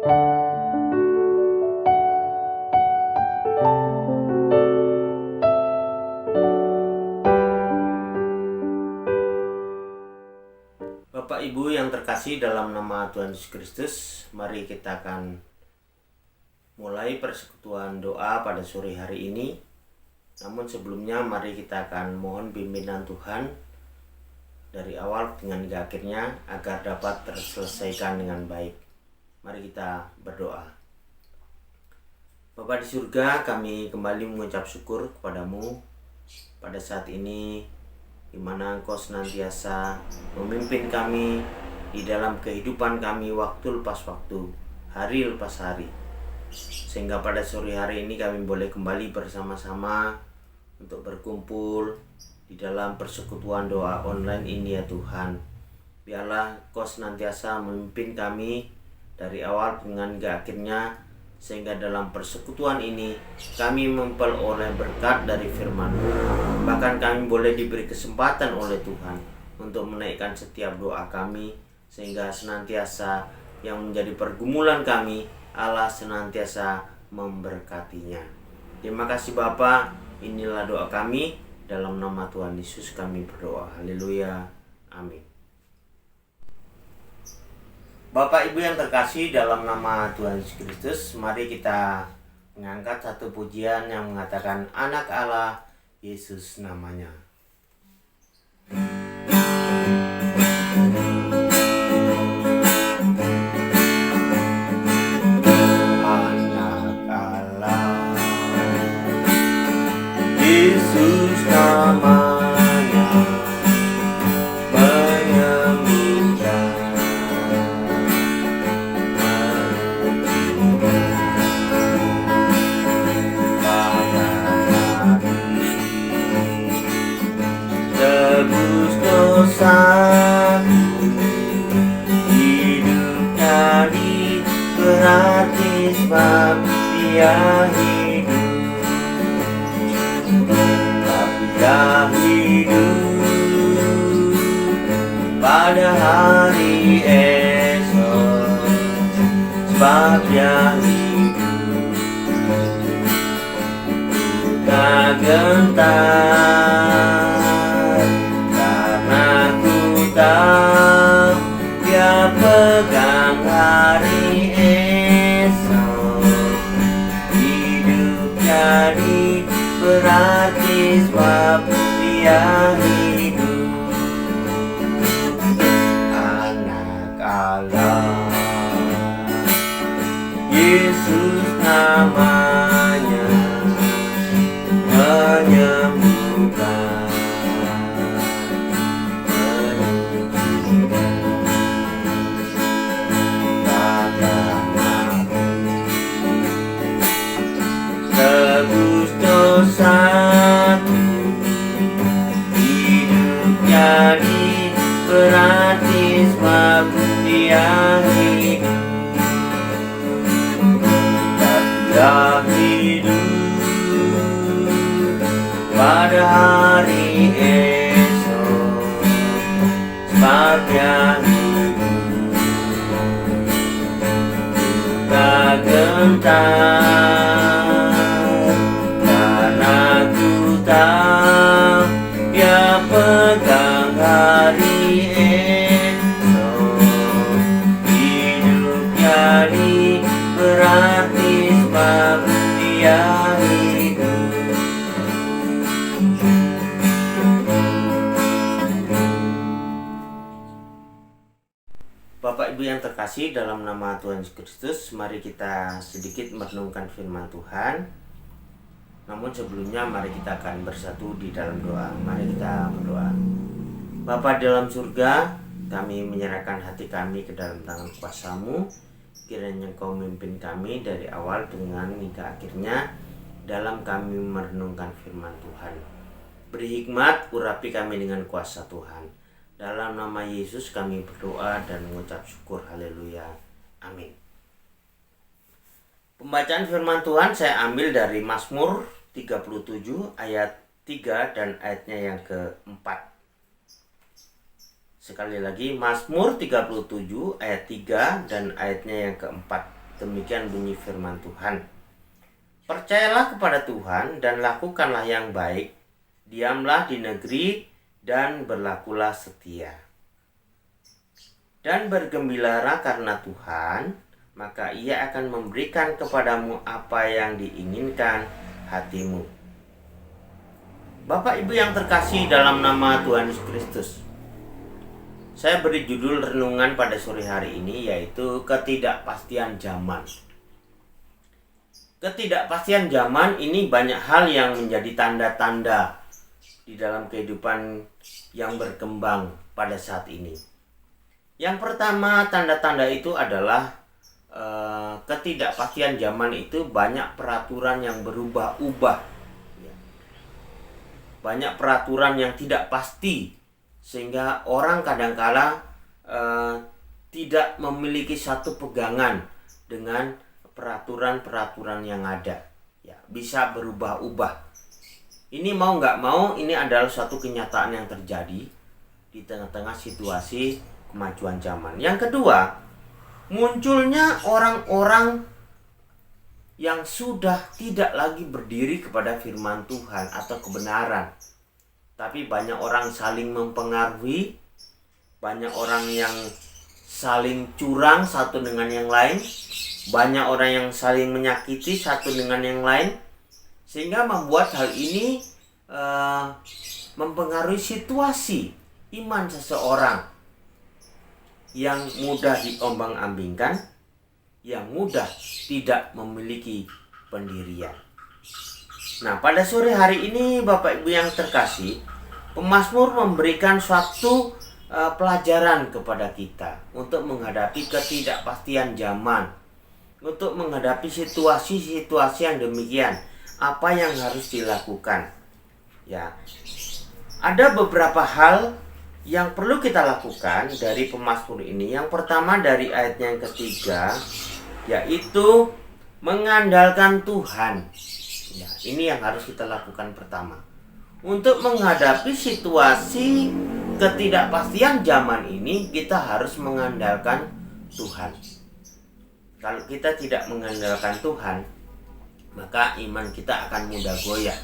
Bapak Ibu yang terkasih dalam nama Tuhan Yesus Kristus, mari kita akan mulai persekutuan doa pada sore hari ini. Namun sebelumnya mari kita akan mohon pimpinan Tuhan dari awal dengan hingga akhirnya agar dapat terselesaikan dengan baik. Mari kita berdoa. Bapa di surga, kami kembali mengucap syukur kepadamu pada saat ini, di mana Engkau senantiasa memimpin kami di dalam kehidupan kami waktu lepas waktu, hari lepas hari. Sehingga pada sore hari ini kami boleh kembali bersama-sama untuk berkumpul di dalam persekutuan doa online ini ya Tuhan. Biarlah Engkau senantiasa memimpin kami dari awal dengan hingga akhirnya, sehingga dalam persekutuan ini kami memperoleh berkat dari firman-Mu. Bahkan kami boleh diberi kesempatan oleh Tuhan untuk menaikkan setiap doa kami, sehingga senantiasa yang menjadi pergumulan kami, Allah senantiasa memberkatinya. Terima kasih Bapa, inilah doa kami, dalam nama Tuhan Yesus kami berdoa. Haleluya, amin. Bapak Ibu yang terkasih dalam nama Tuhan Yesus Kristus, mari kita mengangkat satu pujian yang mengatakan Anak Allah, Yesus namanya. Anak Allah, Yesus namanya. Hidupnya diberarti sebab dia hidup, tapi dia hidup pada hari esok, sebab dia hidup. Tak gentar dia pegang hari esok, hidup jadi berarti sebab dia hidup. Anak Allah, Yesus namanya, menyembuhkan. Satu hidup jadi berarti sebab dia hidup, tapi dia hidup pada hari esok, sebab dia hidup. Tak gentar dia pegang hari esok, hidup jadi berarti sebab dia hidup. Bapak Ibu yang terkasih dalam nama Tuhan Yesus Kristus, mari kita sedikit merenungkan firman Tuhan. Namun sebelumnya mari kita akan bersatu di dalam doa. Mari kita berdoa. Bapa dalam surga, kami menyerahkan hati kami ke dalam tangan kuasa-Mu. Kiranya Engkau memimpin kami dari awal dengan hingga akhirnya dalam kami merenungkan firman Tuhan. Beri hikmat, urapi kami dengan kuasa Tuhan. Dalam nama Yesus kami berdoa dan mengucap syukur. Haleluya. Amin. Pembacaan firman Tuhan saya ambil dari Mazmur 37 ayat 3 dan ayatnya yang keempat. Sekali lagi, Mazmur 37 ayat 3 dan ayatnya yang keempat. Demikian bunyi firman Tuhan. Percayalah kepada Tuhan dan lakukanlah yang baik. Diamlah di negeri dan berlakulah setia. Dan bergembiralah karena Tuhan, maka Ia akan memberikan kepadamu apa yang diinginkan hatimu. Bapak Ibu yang terkasih dalam nama Tuhan Yesus Kristus, saya beri judul renungan pada sore hari ini, yaitu ketidakpastian zaman. Ketidakpastian zaman ini banyak hal yang menjadi tanda-tanda di dalam kehidupan yang berkembang pada saat ini. Yang pertama, tanda-tanda itu adalah ketidakpastian zaman itu banyak peraturan yang berubah-ubah. Banyak peraturan yang tidak pasti, sehingga orang kadangkala tidak memiliki satu pegangan dengan peraturan-peraturan yang ada. Ya, bisa berubah-ubah. Ini mau nggak mau, ini adalah suatu kenyataan yang terjadi di tengah-tengah situasi kemajuan zaman. Yang kedua, munculnya orang-orang yang sudah tidak lagi berdiri kepada firman Tuhan atau kebenaran. Tapi banyak orang saling mempengaruhi, banyak orang yang saling curang satu dengan yang lain, banyak orang yang saling menyakiti satu dengan yang lain, sehingga membuat hal ini mempengaruhi situasi iman seseorang yang mudah diombang-ambingkan, yang mudah tidak memiliki pendirian. Nah, pada sore hari ini Bapak Ibu yang terkasih, pemazmur memberikan suatu pelajaran kepada kita untuk menghadapi ketidakpastian zaman, untuk menghadapi situasi-situasi yang demikian. Apa yang harus dilakukan? Ya, ada beberapa hal yang perlu kita lakukan dari pemazmur ini. Yang pertama dari ayatnya yang ketiga, yaitu mengandalkan Tuhan. Ya, ini yang harus kita lakukan pertama. Untuk menghadapi situasi ketidakpastian zaman ini, kita harus mengandalkan Tuhan. Kalau kita tidak mengandalkan Tuhan, maka iman kita akan mudah goyah.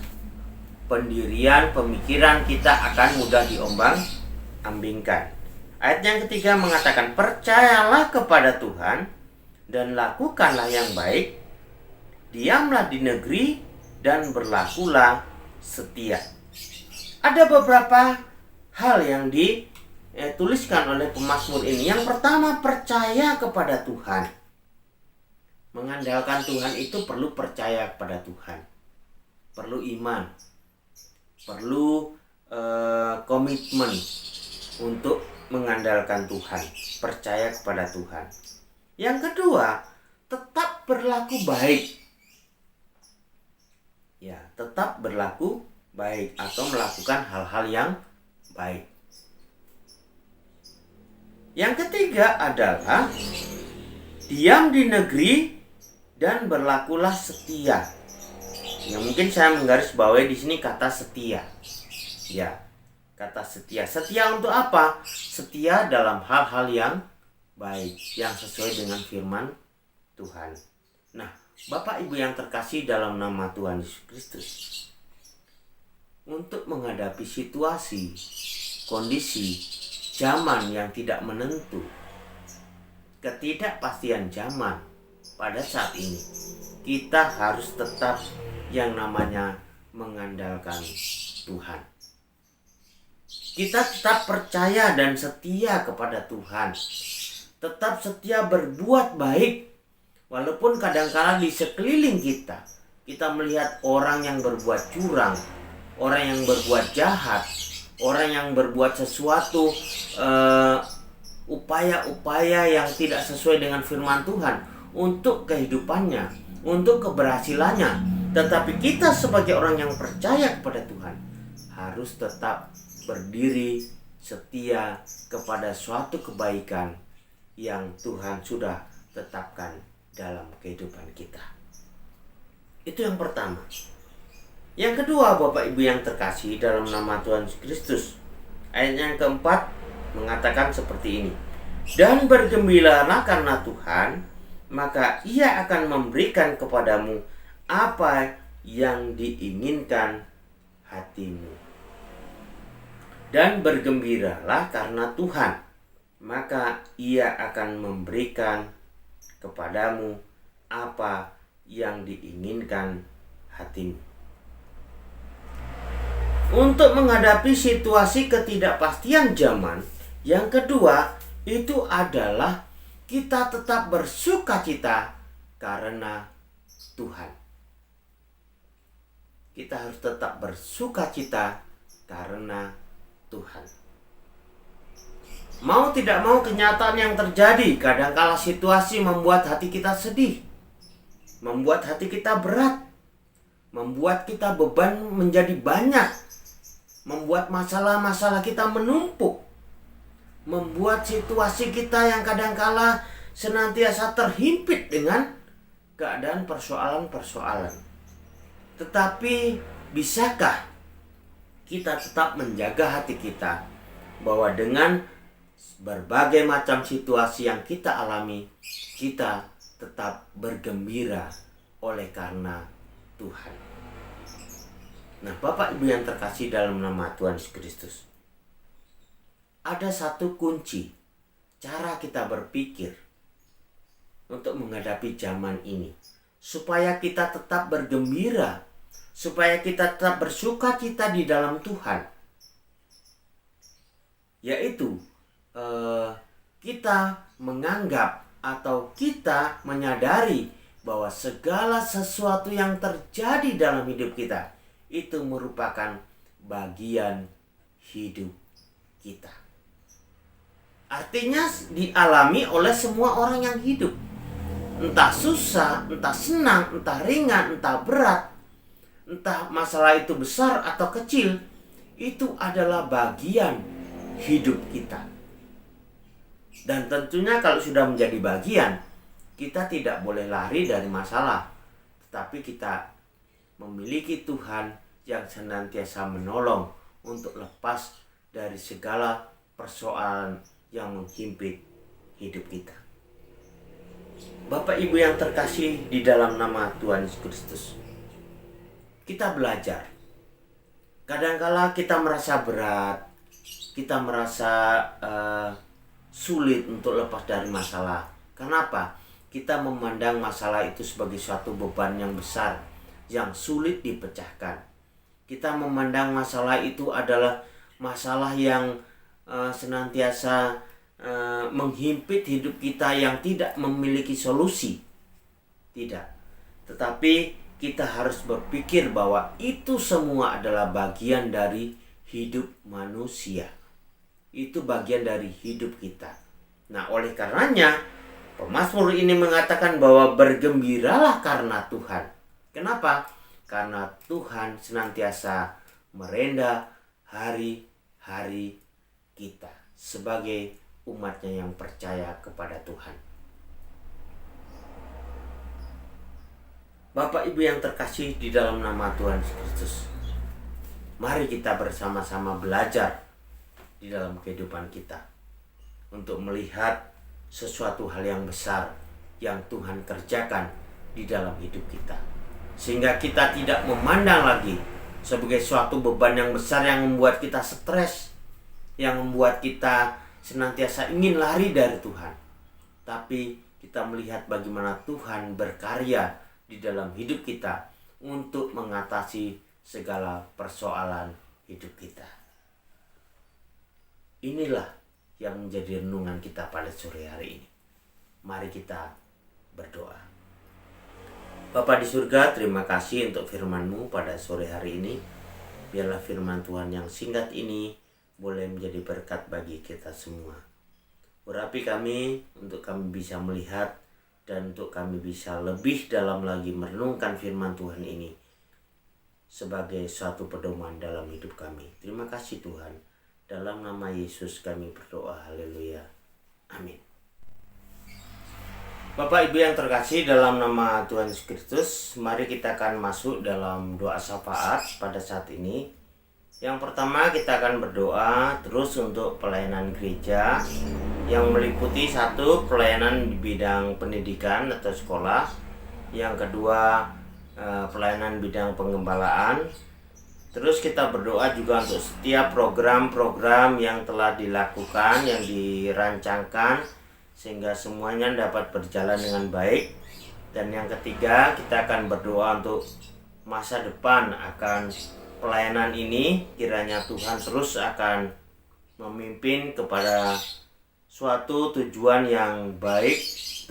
Pendirian, pemikiran kita akan mudah diombang-ambingkan. Ayat yang ketiga mengatakan, percayalah kepada Tuhan dan lakukanlah yang baik. Diamlah di negeri dan berlakulah setia. Ada beberapa hal yang dituliskan oleh pemazmur ini. Yang pertama, percaya kepada Tuhan. Mengandalkan Tuhan itu perlu percaya kepada Tuhan, perlu iman, perlu komitmen untuk mengandalkan Tuhan, percaya kepada Tuhan. Yang kedua, tetap berlaku baik. Ya, tetap berlaku baik atau melakukan hal-hal yang baik. Yang ketiga adalah diam di negeri dan berlakulah setia. Ya, mungkin saya menggarisbawahi di sini kata setia. Ya, kata setia. Setia untuk apa? Setia dalam hal-hal yang baik, yang sesuai dengan firman Tuhan. Nah, Bapak Ibu yang terkasih dalam nama Tuhan Yesus Kristus, untuk menghadapi situasi, kondisi, zaman yang tidak menentu, ketidakpastian zaman pada saat ini, kita harus tetap yang namanya mengandalkan Tuhan. Kita tetap percaya dan setia kepada Tuhan, tetap setia berbuat baik. Walaupun kadang-kadang di sekeliling kita melihat orang yang berbuat curang, orang yang berbuat jahat, orang yang berbuat sesuatu upaya-upaya yang tidak sesuai dengan firman Tuhan untuk kehidupannya, untuk keberhasilannya. Tetapi kita sebagai orang yang percaya kepada Tuhan harus tetap berdiri setia kepada suatu kebaikan yang Tuhan sudah tetapkan dalam kehidupan kita. Itu yang pertama. Yang kedua, Bapak Ibu yang terkasih dalam nama Tuhan Kristus, ayat yang keempat mengatakan seperti ini. Dan bergembiralah karena Tuhan, maka Ia akan memberikan kepadamu apa yang diinginkan hatimu. Dan bergembiralah karena Tuhan, maka Ia akan memberikan kepadamu apa yang diinginkan hatimu. Untuk menghadapi situasi ketidakpastian zaman, yang kedua itu adalah kita tetap bersukacita karena Tuhan. Kita harus tetap bersukacita karena Tuhan. Mau tidak mau kenyataan yang terjadi, kadangkala situasi membuat hati kita sedih, membuat hati kita berat, membuat kita beban menjadi banyak, membuat masalah-masalah kita menumpuk, membuat situasi kita yang kadangkala senantiasa terhimpit dengan keadaan persoalan-persoalan. Tetapi bisakah kita tetap menjaga hati kita bahwa dengan berbagai macam situasi yang kita alami, kita tetap bergembira oleh karena Tuhan. Nah, Bapak Ibu yang terkasih dalam nama Tuhan Yesus Kristus, ada satu kunci cara kita berpikir untuk menghadapi zaman ini, supaya kita tetap bergembira, supaya kita tetap bersukacita di dalam Tuhan, yaitu kita menganggap atau kita menyadari bahwa segala sesuatu yang terjadi dalam hidup kita itu merupakan bagian hidup kita. Artinya dialami oleh semua orang yang hidup. Entah susah, entah senang, entah ringan, entah berat, entah masalah itu besar atau kecil, itu adalah bagian hidup kita. Dan tentunya kalau sudah menjadi bagian, kita tidak boleh lari dari masalah, tetapi kita memiliki Tuhan yang senantiasa menolong untuk lepas dari segala persoalan yang menghimpit hidup kita. Bapak Ibu yang terkasih di dalam nama Tuhan Yesus Kristus, kita belajar. Kadangkala kita merasa berat, kita merasa sulit untuk lepas dari masalah. Kenapa? Kita memandang masalah itu sebagai suatu beban yang besar, yang sulit dipecahkan. Kita memandang masalah itu adalah masalah yang senantiasa menghimpit hidup kita, yang tidak memiliki solusi. Tidak. Tetapi kita harus berpikir bahwa itu semua adalah bagian dari hidup manusia. Itu bagian dari hidup kita. Nah, oleh karenanya pemazmur ini mengatakan bahwa bergembiralah karena Tuhan. Kenapa? Karena Tuhan senantiasa merendah hari-hari kita sebagai umatnya yang percaya kepada Tuhan. Bapak Ibu yang terkasih di dalam nama Tuhan Yesus Kristus, mari kita bersama-sama belajar di dalam kehidupan kita untuk melihat sesuatu hal yang besar yang Tuhan kerjakan di dalam hidup kita, sehingga kita tidak memandang lagi sebagai suatu beban yang besar yang membuat kita stres, yang membuat kita senantiasa ingin lari dari Tuhan. Tapi kita melihat bagaimana Tuhan berkarya di dalam hidup kita untuk mengatasi segala persoalan hidup kita. Inilah yang menjadi renungan kita pada sore hari ini. Mari kita berdoa. Bapa di surga, terima kasih untuk firman-Mu pada sore hari ini. Biarlah firman Tuhan yang singkat ini boleh menjadi berkat bagi kita semua. Urapi kami untuk kami bisa melihat dan untuk kami bisa lebih dalam lagi merenungkan firman Tuhan ini sebagai suatu pedoman dalam hidup kami. Terima kasih Tuhan. Dalam nama Yesus kami berdoa. Haleluya. Amin. Bapak Ibu yang terkasih dalam nama Tuhan Yesus Kristus, mari kita akan masuk dalam doa syafaat pada saat ini. Yang pertama kita akan berdoa terus untuk pelayanan gereja yang meliputi satu, pelayanan di bidang pendidikan atau sekolah, yang kedua pelayanan bidang pengembalaan. Terus kita berdoa juga untuk setiap program-program yang telah dilakukan, yang dirancangkan, sehingga semuanya dapat berjalan dengan baik. Dan yang ketiga, kita akan berdoa untuk masa depan akan pelayanan ini. Kiranya Tuhan terus akan memimpin kepada suatu tujuan yang baik,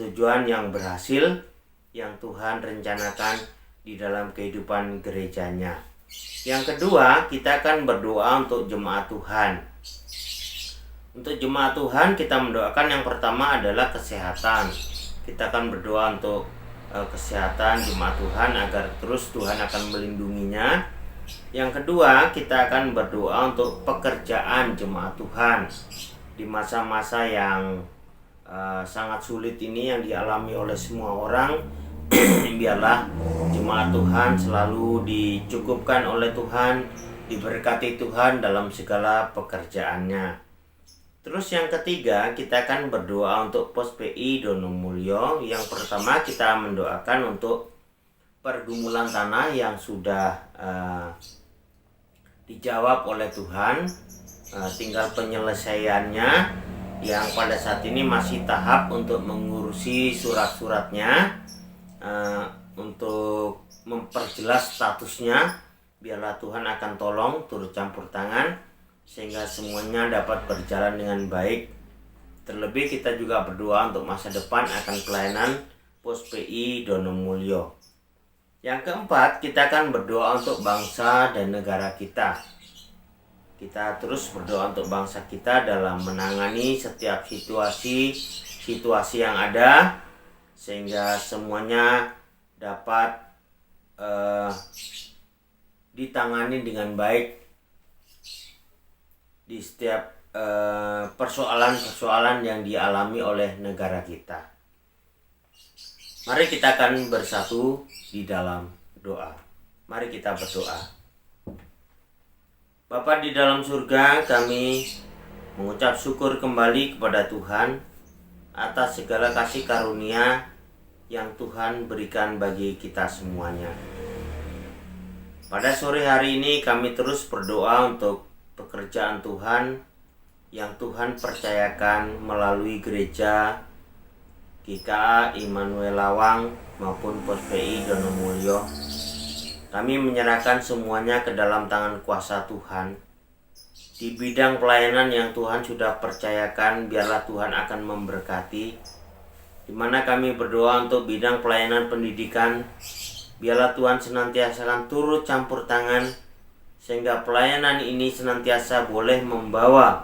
tujuan yang berhasil, yang Tuhan rencanakan di dalam kehidupan gerejanya. Yang kedua, kita akan berdoa untuk jemaat Tuhan. Untuk jemaat Tuhan, kita mendoakan yang pertama adalah kesehatan. Kita akan berdoa untuk kesehatan jemaat Tuhan agar terus Tuhan akan melindunginya. Yang kedua, kita akan berdoa untuk pekerjaan jemaat Tuhan di masa-masa yang sangat sulit ini yang dialami oleh semua orang. Biarlah jemaat Tuhan selalu dicukupkan oleh Tuhan, diberkati Tuhan dalam segala pekerjaannya. Terus yang ketiga, kita akan berdoa untuk Pos PI Donomulyo. Yang pertama, kita mendoakan untuk pergumulan tanah yang sudah dijawab oleh Tuhan, tinggal penyelesaiannya yang pada saat ini masih tahap untuk mengurusi surat-suratnya, untuk memperjelas statusnya. Biarlah Tuhan akan tolong turut campur tangan sehingga semuanya dapat berjalan dengan baik. Terlebih kita juga berdoa untuk masa depan akan pelayanan Pos PI Donomulyo. Yang keempat, kita akan berdoa untuk bangsa dan negara kita. Kita terus berdoa untuk bangsa kita dalam menangani setiap situasi yang ada, sehingga semuanya dapat ditangani dengan baik di setiap persoalan-persoalan yang dialami oleh negara kita. Mari kita akan bersatu di dalam doa. Mari kita berdoa. Bapa di dalam surga, kami mengucap syukur kembali kepada Tuhan atas segala kasih karunia yang Tuhan berikan bagi kita semuanya. Pada sore hari ini kami terus berdoa untuk pekerjaan Tuhan yang Tuhan percayakan melalui gereja GKA Immanuel Lawang maupun Pos PI Donomulyo. Kami menyerahkan semuanya ke dalam tangan kuasa Tuhan. Di bidang pelayanan yang Tuhan sudah percayakan, biarlah Tuhan akan memberkati. Di mana kami berdoa untuk bidang pelayanan pendidikan, biarlah Tuhan senantiasa akan turut campur tangan, sehingga pelayanan ini senantiasa boleh membawa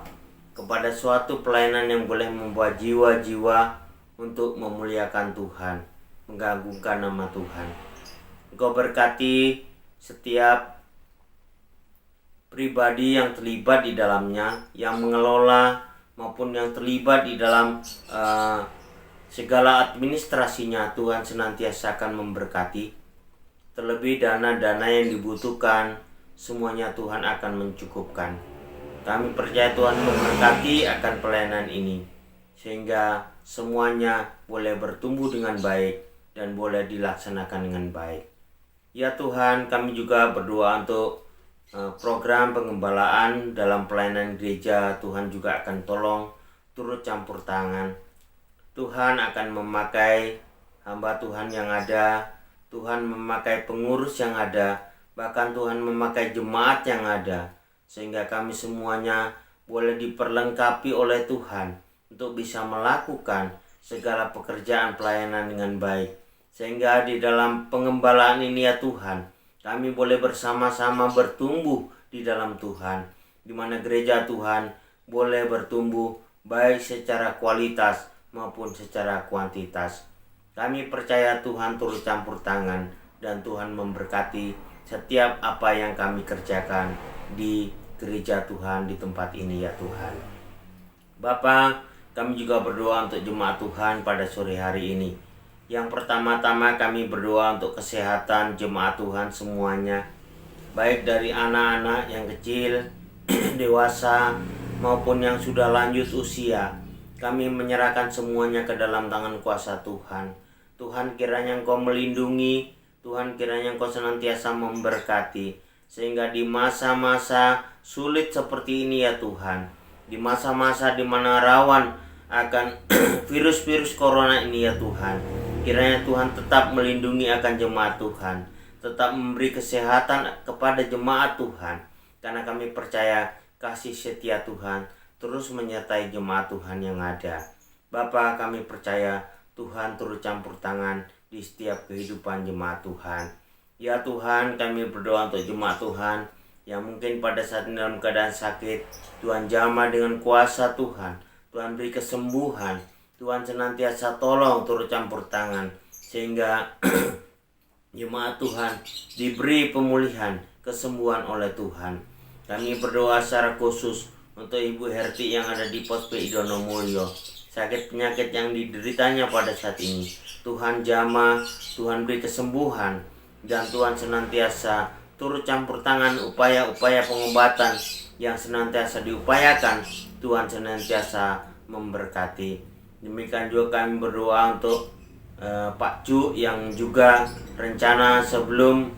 kepada suatu pelayanan yang boleh membawa jiwa-jiwa untuk memuliakan Tuhan, mengagungkan nama Tuhan. Engkau berkati setiap pribadi yang terlibat di dalamnya, yang mengelola maupun yang terlibat di dalam segala administrasinya. Tuhan senantiasa akan memberkati. Terlebih dana-dana yang dibutuhkan, semuanya Tuhan akan mencukupkan. Kami percaya Tuhan memberkati akan pelayanan ini, sehingga semuanya boleh bertumbuh dengan baik dan boleh dilaksanakan dengan baik. Ya Tuhan, kami juga berdoa untuk program pengembalaan dalam pelayanan gereja. Tuhan juga akan tolong turut campur tangan. Tuhan akan memakai hamba Tuhan yang ada, Tuhan memakai pengurus yang ada, bahkan Tuhan memakai jemaat yang ada, sehingga kami semuanya boleh diperlengkapi oleh Tuhan untuk bisa melakukan segala pekerjaan pelayanan dengan baik. Sehingga di dalam pengembalaan ini ya Tuhan, kami boleh bersama-sama bertumbuh di dalam Tuhan, di mana gereja Tuhan boleh bertumbuh baik secara kualitas maupun secara kuantitas. Kami percaya Tuhan turut campur tangan dan Tuhan memberkati setiap apa yang kami kerjakan di gereja Tuhan di tempat ini ya Tuhan. Bapa, kami juga berdoa untuk jemaat Tuhan pada sore hari ini. Yang pertama-tama kami berdoa untuk kesehatan jemaat Tuhan semuanya, baik dari anak-anak yang kecil, dewasa, maupun yang sudah lanjut usia. kami menyerahkan semuanya ke dalam tangan kuasa Tuhan. Tuhan, kiranya Engkau melindungi, Tuhan kiranya Engkau senantiasa memberkati, sehingga di masa-masa sulit seperti ini ya Tuhan, di masa-masa di mana rawan akan virus-virus corona ini ya Tuhan, kiranya Tuhan tetap melindungi akan jemaat Tuhan, tetap memberi kesehatan kepada jemaat Tuhan, karena kami percaya kasih setia Tuhan terus menyertai jemaat Tuhan yang ada. Bapa, kami percaya Tuhan turut campur tangan di setiap kehidupan jemaat Tuhan. Ya Tuhan, kami berdoa untuk jemaat Tuhan yang mungkin pada saat ini dalam keadaan sakit. Tuhan jamah dengan kuasa Tuhan, Tuhan beri kesembuhan, Tuhan senantiasa tolong turut campur tangan, sehingga jemaat Tuhan diberi pemulihan, kesembuhan oleh Tuhan. Kami berdoa secara khusus untuk Ibu Herti yang ada di Pos PI Donomulyo, sakit penyakit yang dideritanya pada saat ini. Tuhan jamah, Tuhan beri kesembuhan, dan Tuhan senantiasa turut campur tangan upaya-upaya pengobatan yang senantiasa diupayakan. Tuhan senantiasa memberkati. Demikian juga kami berdoa untuk Pak Cu yang juga rencana sebelum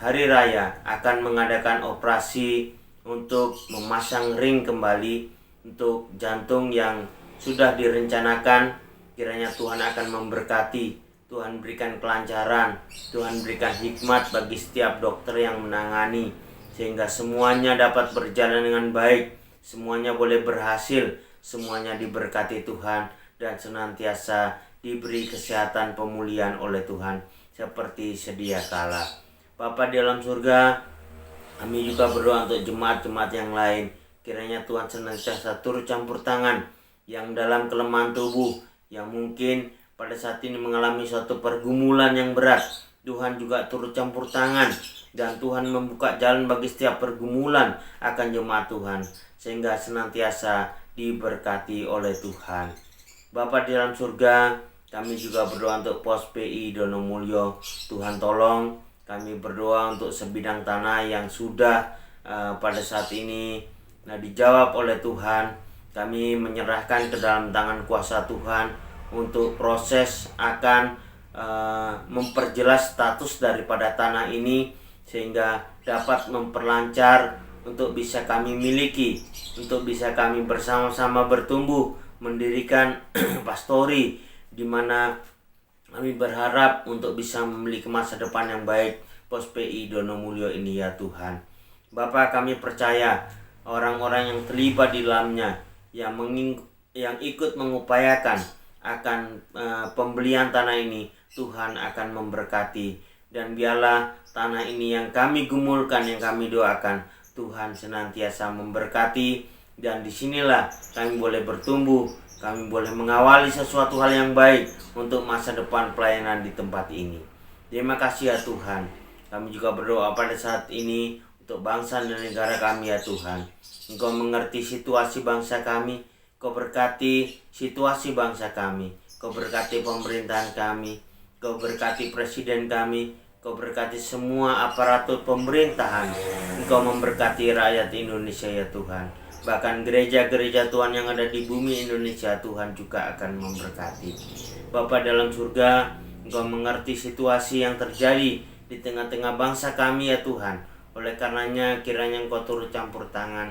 hari raya akan mengadakan operasi untuk memasang ring kembali untuk jantung yang sudah direncanakan. Kiranya Tuhan akan memberkati, Tuhan berikan kelancaran, Tuhan berikan hikmat bagi setiap dokter yang menangani, sehingga semuanya dapat berjalan dengan baik, semuanya boleh berhasil, semuanya diberkati Tuhan, dan senantiasa diberi kesehatan pemulihan oleh Tuhan seperti sedia kala. Bapa di dalam surga, kami juga berdoa untuk jemaat-jemaat yang lain. Kiranya Tuhan senantiasa turut campur tangan yang dalam kelemahan tubuh, yang mungkin pada saat ini mengalami suatu pergumulan yang berat. Tuhan juga turut campur tangan, dan Tuhan membuka jalan bagi setiap pergumulan akan jemaat Tuhan, sehingga senantiasa diberkati oleh Tuhan. Bapa di dalam surga, kami juga berdoa untuk Pos PI Donomulyo. Tuhan tolong, kami berdoa untuk sebidang tanah yang sudah pada saat ini dijawab oleh Tuhan. Kami menyerahkan ke dalam tangan kuasa Tuhan untuk proses akan memperjelas status daripada tanah ini, sehingga dapat memperlancar untuk bisa kami miliki, untuk bisa kami bersama-sama bertumbuh mendirikan pastori, di mana kami berharap untuk bisa memiliki masa depan yang baik Pos PI Donomulyo ini ya Tuhan. Bapa, kami percaya orang-orang yang terlibat di dalamnya, yang ikut mengupayakan akan pembelian tanah ini, Tuhan akan memberkati. Dan biarlah tanah ini yang kami gumulkan, yang kami doakan, Tuhan senantiasa memberkati. Dan disinilah kami boleh bertumbuh, kami boleh mengawali sesuatu hal yang baik untuk masa depan pelayanan di tempat ini. Terima kasih ya Tuhan. Kami juga berdoa pada saat ini untuk bangsa dan negara kami ya Tuhan. Engkau mengerti situasi bangsa kami, Kau berkati situasi bangsa kami, Kau berkati pemerintahan kami, Kau berkati presiden kami, Kau berkati semua aparatur pemerintahan. Engkau memberkati rakyat Indonesia ya Tuhan. Bahkan gereja-gereja Tuhan yang ada di bumi Indonesia, Tuhan juga akan memberkati. Bapa dalam surga, Engkau mengerti situasi yang terjadi di tengah-tengah bangsa kami ya Tuhan. Oleh karenanya kiranya Engkau turut campur tangan,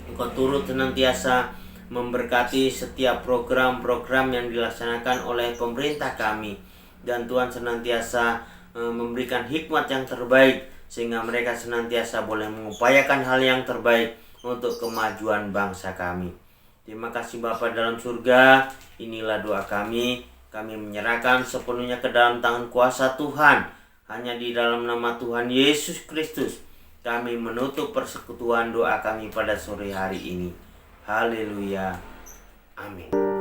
Engkau turut senantiasa memberkati setiap program-program yang dilaksanakan oleh pemerintah kami. Dan Tuhan senantiasa memberikan hikmat yang terbaik, sehingga mereka senantiasa boleh mengupayakan hal yang terbaik untuk kemajuan bangsa kami. Terima kasih Bapa dalam surga. Inilah doa kami. Kami menyerahkan sepenuhnya ke dalam tangan kuasa Tuhan. Hanya di dalam nama Tuhan Yesus Kristus kami menutup persekutuan doa kami pada sore hari ini. Haleluya. Amin.